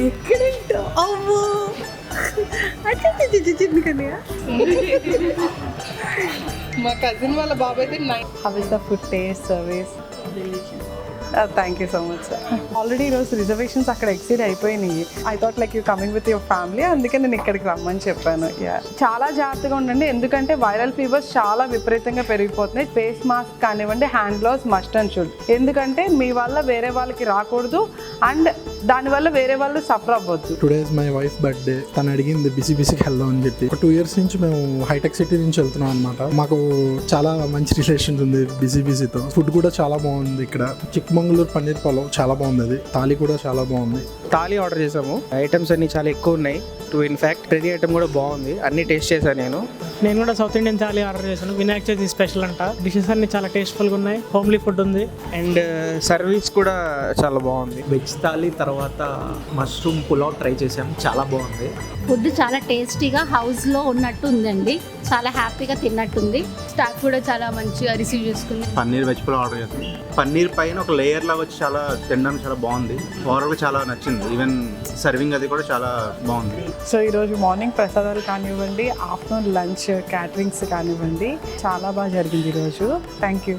ఎక్కడంటో అవ్వో చిన్నకన్నయ్య మా కజిన్ వాళ్ళ బాబు అయితే how is the food taste service? Thank you so much sir. Already ఈరోజు reservations అక్కడ ఎక్సీడ్ అయిపోయినాయి. I thought like you coming with your family, అందుకే నేను ఇక్కడికి రమ్మని చెప్పాను. చాలా జాగ్రత్తగా ఉండండి, ఎందుకంటే వైరల్ ఫీవర్స్ చాలా విపరీతంగా పెరిగిపోతున్నాయి. ఫేస్ మాస్క్ కానివ్వండి, hand gloves must and should, ఎందుకంటే మీ వల్ల వేరే వాళ్ళకి రాకూడదు అండ్ దానివల్ల వేరే వాళ్ళు సఫర్ అవ్వద్దు. Today is my wife birthday. తను అడిగింది బిసికి వెళ్దాం అని చెప్పి. ఒక 2 years నుంచి మేము హైటెక్ సిటీ నుంచి వెళ్తున్నాం అనమాట. మాకు చాలా మంచి రిలేషన్స్ ఉంది బిసితో. ఫుడ్ కూడా చాలా బాగుంది ఇక్కడ. చిక్మంగళూరు పన్నీర్ పలావ్ చాలా బాగుంది, అది థాలీ కూడా చాలా బాగుంది. థాలీ ఆర్డర్ చేసాము. ఐటమ్స్ అన్ని చాలా ఎక్కువ ఉన్నాయి. ఇన్ఫ్యాక్ట్ ప్రతి ఐటమ్ కూడా బాగుంది, అన్ని టేస్ట్ చేశాను నేను కూడా సౌత్ ఇండియన్ థాలీ ఆర్డర్ చేశాను. వినాయక చవితి స్పెషల్ అంట. డిషెస్ అన్ని చాలా టేస్ట్ఫుల్గా ఉన్నాయి. హోమ్లీ ఫుడ్ ఉంది అండ్ సర్వీస్ కూడా చాలా బాగుంది. వెజ్ థాలీ తర్వాత మష్రూమ్ పులావ్ ట్రై చేసాం, చాలా బాగుంది. ఫుడ్ చాలా టేస్టీగా హౌస్లో ఉన్నట్టు ఉందండి, చాలా హ్యాపీగా తిన్నట్టుంది. స్టాఫ్ కూడా చాలా మంచిగా రిసీవ్ చేసుకుంది. పన్నీర్ వెజ్ పులావ్ ఆర్డర్ చేస్తాం. పన్నీర్ పైన ఒక లేయర్ లాగా వచ్చి చాలా తినడానికి చాలా బాగుంది. ఓవరాల్గా చాలా నచ్చింది. ఈవెన్ సర్వింగ్ అది కూడా చాలా బాగుంది. సో ఈరోజు మార్నింగ్ ప్రసాదాలు కానివ్వండి, ఆఫ్టర్నూన్ లంచ్ క్యాటరింగ్స్ కానివ్వండి, చాలా బాగా జరిగింది ఈరోజు. Thank you.